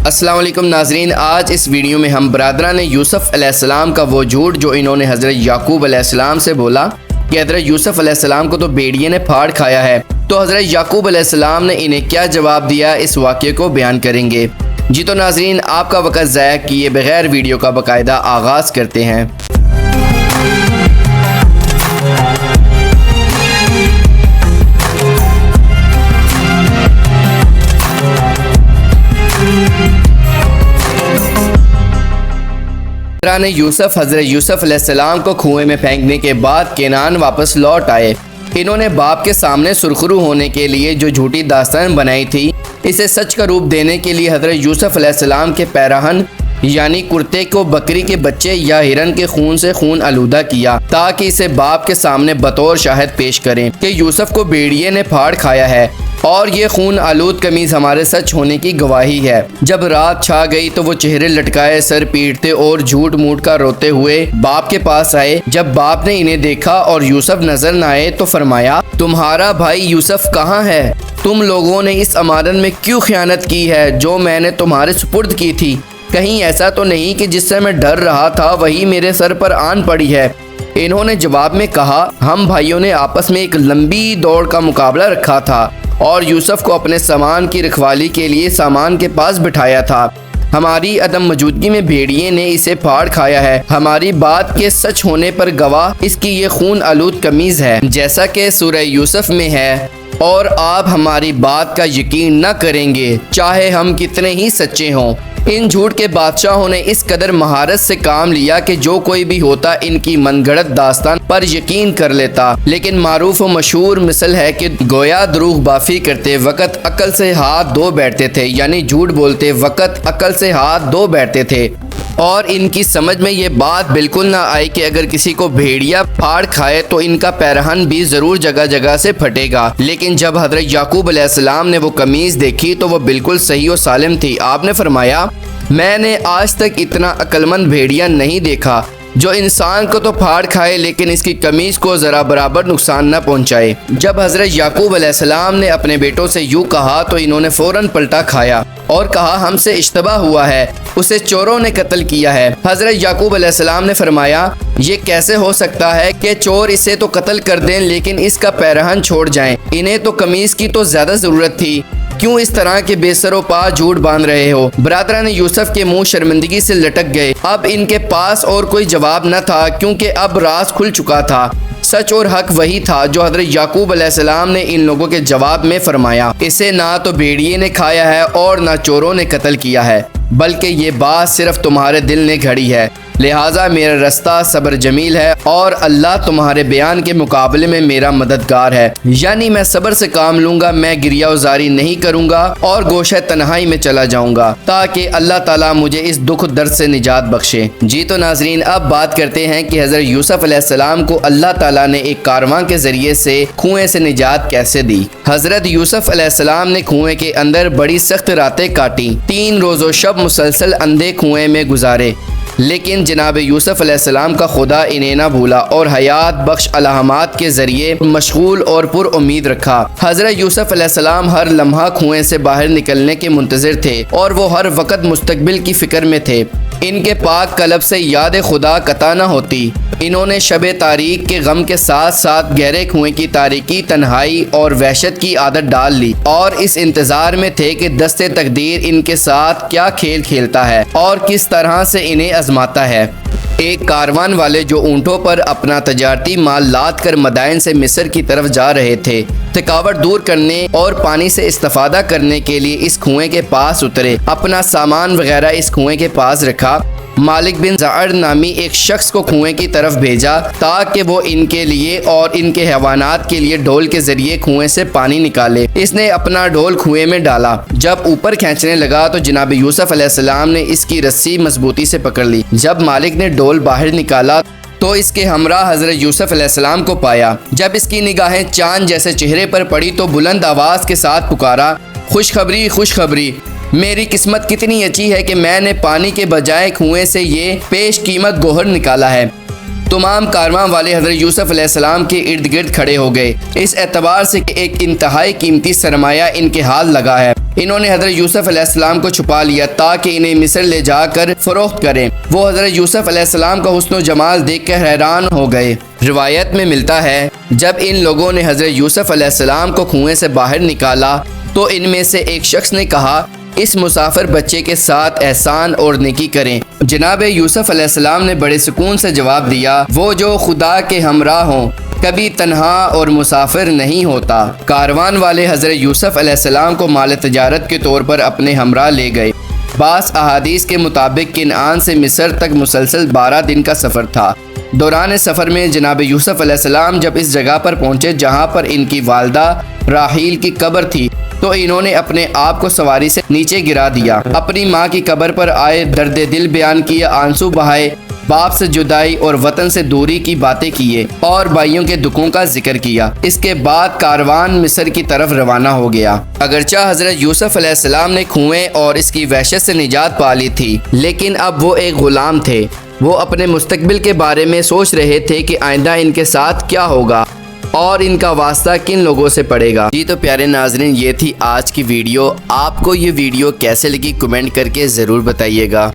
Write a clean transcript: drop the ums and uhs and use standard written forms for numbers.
السلام علیکم ناظرین، آج اس ویڈیو میں ہم برادران یوسف علیہ السلام کا وہ جھوٹ جو انہوں نے حضرت یعقوب علیہ السلام سے بولا کہ حضرت یوسف علیہ السلام کو تو بھیڑیے نے پھاڑ کھایا ہے، تو حضرت یعقوب علیہ السلام نے انہیں کیا جواب دیا، اس واقعے کو بیان کریں گے۔ جی تو ناظرین، آپ کا وقت ضائع کیے بغیر ویڈیو کا باقاعدہ آغاز کرتے ہیں۔ یوسف حضرت یوسف علیہ السلام کو کنویں میں پھینکنے کے بعد کینان واپس لوٹ آئے۔ انہوں نے باپ کے سامنے سرخرو ہونے کے لیے جو جھوٹی داستان بنائی تھی، اسے سچ کا روپ دینے کے لیے حضرت یوسف علیہ السلام کے پیراہن یعنی کرتے کو بکری کے بچے یا ہرن کے خون سے خون آلودہ کیا تاکہ اسے باپ کے سامنے بطور شاہد پیش کریں کہ یوسف کو بھیڑیے نے پھاڑ کھایا ہے اور یہ خون آلود قمیص ہمارے سچ ہونے کی گواہی ہے۔ جب رات چھا گئی تو وہ چہرے لٹکائے سر پیٹتے اور جھوٹ موٹ کا روتے ہوئے باپ کے پاس آئے۔ جب باپ نے انہیں دیکھا اور یوسف نظر نہ آئے تو فرمایا، تمہارا بھائی یوسف کہاں ہے؟ تم لوگوں نے اس امانت میں کیوں خیانت کی ہے جو میں نے تمہارے سپرد کی تھی؟ کہیں ایسا تو نہیں کہ جس سے میں ڈر رہا تھا وہی میرے سر پر آن پڑی ہے؟ انہوں نے جواب میں کہا، ہم بھائیوں نے آپس میں ایک لمبی دوڑ کا مقابلہ رکھا تھا اور یوسف کو اپنے سامان کی رکھوالی کے لیے سامان کے پاس بٹھایا تھا۔ ہماری عدم موجودگی میں بھیڑیے نے اسے پھاڑ کھایا ہے۔ ہماری بات کے سچ ہونے پر گواہ اس کی یہ خون آلود قمیض ہے، جیسا کہ سورہ یوسف میں ہے، اور آپ ہماری بات کا یقین نہ کریں گے چاہے ہم کتنے ہی سچے ہوں۔ ان جھوٹ کے بادشاہوں نے اس قدر مہارت سے کام لیا کہ جو کوئی بھی ہوتا ان کی من گھڑت داستان پر یقین کر لیتا، لیکن معروف و مشہور مثل ہے کہ گویا دروغ بافی کرتے وقت عقل سے ہاتھ دھو بیٹھتے تھے، یعنی جھوٹ بولتے وقت عقل سے ہاتھ دھو بیٹھتے تھے، اور ان کی سمجھ میں یہ بات بالکل نہ آئی کہ اگر کسی کو بھیڑیا پھاڑ کھائے تو ان کا پیرہن بھی ضرور جگہ جگہ سے پھٹے گا۔ لیکن جب حضرت یعقوب علیہ السلام نے وہ قمیض دیکھی تو وہ بالکل صحیح و سالم تھی۔ آپ نے فرمایا، میں نے آج تک اتنا عقلمند بھیڑیا نہیں دیکھا جو انسان کو تو پھاڑ کھائے لیکن اس کی قمیض کو ذرا برابر نقصان نہ پہنچائے۔ جب حضرت یعقوب علیہ السلام نے اپنے بیٹوں سے یوں کہا تو انہوں نے فوراً پلٹا کھایا اور کہا، ہم سے اشتباہ ہوا ہے، اسے چوروں نے قتل کیا ہے۔ حضرت یعقوب علیہ السلام نے فرمایا، یہ کیسے ہو سکتا ہے کہ چور اسے تو قتل کر دیں لیکن اس کا پیرہن چھوڑ جائیں؟ انہیں تو قمیض کی تو زیادہ ضرورت تھی، کیوں اس طرح کے بے سر و پا جھوٹ باندھ رہے ہو؟ برادران یوسف کے منہ شرمندگی سے لٹک گئے۔ اب ان کے پاس اور کوئی جواب نہ تھا کیونکہ اب راز کھل چکا تھا۔ سچ اور حق وہی تھا جو حضرت یعقوب علیہ السلام نے ان لوگوں کے جواب میں فرمایا، اسے نہ تو بھیڑیے نے کھایا ہے اور نہ چوروں نے قتل کیا ہے، بلکہ یہ بات صرف تمہارے دل نے گھڑی ہے، لہٰذا میرا رستہ صبر جمیل ہے اور اللہ تمہارے بیان کے مقابلے میں میرا مددگار ہے، یعنی میں صبر سے کام لوں گا، میں گریہ وزاری نہیں کروں گا اور گوشہ تنہائی میں چلا جاؤں گا تاکہ اللہ تعالیٰ مجھے اس دکھ درد سے نجات بخشے۔ جی تو ناظرین، اب بات کرتے ہیں کہ حضرت یوسف علیہ السلام کو اللہ تعالیٰ نے ایک کارواں کے ذریعے سے کنویں سے نجات کیسے دی۔ حضرت یوسف علیہ السلام نے کنویں کے اندر بڑی سخت راتیں کاٹی، 3 روز و شب مسلسل اندھے کنویں میں گزارے، لیکن جناب یوسف علیہ السلام کا خدا انہیں نہ بھولا اور حیات بخش علامات کے ذریعے مشغول اور پر امید رکھا۔ حضرت یوسف علیہ السلام ہر لمحہ کنویں سے باہر نکلنے کے منتظر تھے اور وہ ہر وقت مستقبل کی فکر میں تھے۔ ان کے پاک قلب سے یاد خدا قطع نہ ہوتی۔ انہوں نے شب تاریک کے غم کے ساتھ ساتھ گہرے کنویں کی تاریکی، تنہائی اور وحشت کی عادت ڈال لی اور اس انتظار میں تھے کہ دست تقدیر ان کے ساتھ کیا کھیل کھیلتا ہے اور کس طرح سے انہیں آزماتا ہے۔ ایک کاروان والے جو اونٹوں پر اپنا تجارتی مال لاد کر مدائن سے مصر کی طرف جا رہے تھے، تھکاوٹ دور کرنے اور پانی سے استفادہ کرنے کے لیے اس کنویں کے پاس اترے، اپنا سامان وغیرہ اس کنویں کے پاس رکھا۔ مالک بن زعر نامی ایک شخص کو کنویں کی طرف بھیجا تاکہ وہ ان کے لیے اور ان کے حیوانات کے لیے ڈھول کے ذریعے کنویں سے پانی نکالے۔ اس نے اپنا ڈھول کنویں میں ڈالا، جب اوپر کھینچنے لگا تو جناب یوسف علیہ السلام نے اس کی رسی مضبوطی سے پکڑ لی۔ جب مالک نے ڈھول باہر نکالا تو اس کے ہمراہ حضرت یوسف علیہ السلام کو پایا۔ جب اس کی نگاہیں چاند جیسے چہرے پر پڑی تو بلند آواز کے ساتھ پکارا، خوشخبری خوشخبری، میری قسمت کتنی اچھی ہے کہ میں نے پانی کے بجائے کنویں سے یہ پیش قیمت گوہر نکالا ہے۔ تمام کارواں والے حضرت یوسف علیہ السلام کے ارد گرد کھڑے ہو گئے، اس اعتبار سے کہ ایک انتہائی قیمتی سرمایہ ان کے ہاتھ لگا ہے۔ انہوں نے حضرت یوسف علیہ السلام کو چھپا لیا تاکہ انہیں مصر لے جا کر فروخت کریں۔ وہ حضرت یوسف علیہ السلام کا حسن و جمال دیکھ کر حیران ہو گئے۔ روایت میں ملتا ہے جب ان لوگوں نے حضرت یوسف علیہ السلام کو کنویں سے باہر نکالا تو ان میں سے ایک شخص نے کہا، اس مسافر بچے کے ساتھ احسان اور نیکی کریں۔ جناب یوسف علیہ السلام نے بڑے سکون سے جواب دیا، وہ جو خدا کے ہمراہ ہوں کبھی تنہا اور مسافر نہیں ہوتا۔ کاروان والے حضرت یوسف علیہ السلام کو مال تجارت کے طور پر اپنے ہمراہ لے گئے۔ بعض احادیث کے مطابق کنعان سے مصر تک مسلسل 12 دن کا سفر تھا۔ دوران سفر میں جناب یوسف علیہ السلام جب اس جگہ پر پہنچے جہاں پر ان کی والدہ راحیل کی قبر تھی تو انہوں نے اپنے آپ کو سواری سے نیچے گرا دیا، اپنی ماں کی قبر پر آئے درد دل بیان کیا، آنسو بہائے، باپ سے جدائی اور وطن سے دوری کی باتیں کیے اور بھائیوں کے دکھوں کا ذکر کیا۔ اس کے بعد کاروان مصر کی طرف روانہ ہو گیا۔ اگرچہ حضرت یوسف علیہ السلام نے کنویں اور اس کی وحشت سے نجات پا لی تھی، لیکن اب وہ ایک غلام تھے۔ وہ اپنے مستقبل کے بارے میں سوچ رہے تھے کہ آئندہ ان کے ساتھ کیا ہوگا اور ان کا واسطہ کن لوگوں سے پڑے گا۔ جی تو پیارے ناظرین، یہ تھی آج کی ویڈیو۔ آپ کو یہ ویڈیو کیسے لگی کمنٹ کر کے ضرور بتائیے گا۔